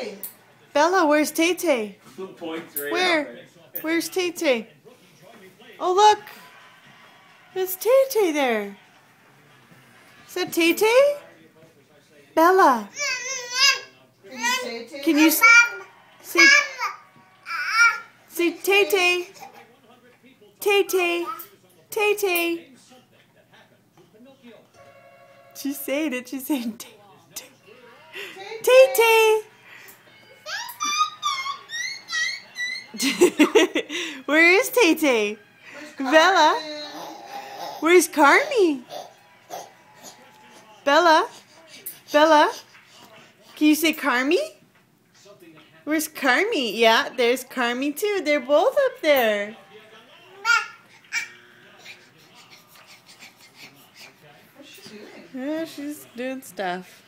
Tay? Bella, where's Tay Tay? Where? Where's Tay Tay? Oh, look. There's Tay Tay there. Is that Tay Tay? Bella. Can you say Tay Tay? Tay Tay. Tay Tay. She's saying it. She's saying Tay Tay. Tay Tay. Where is Tay Tay? Bella? Where's Carmi? Bella? Bella? Can you say Carmi? Where's Carmi? Yeah, there's Carmi too. They're both up there. What's she doing? Yeah, she's doing stuff.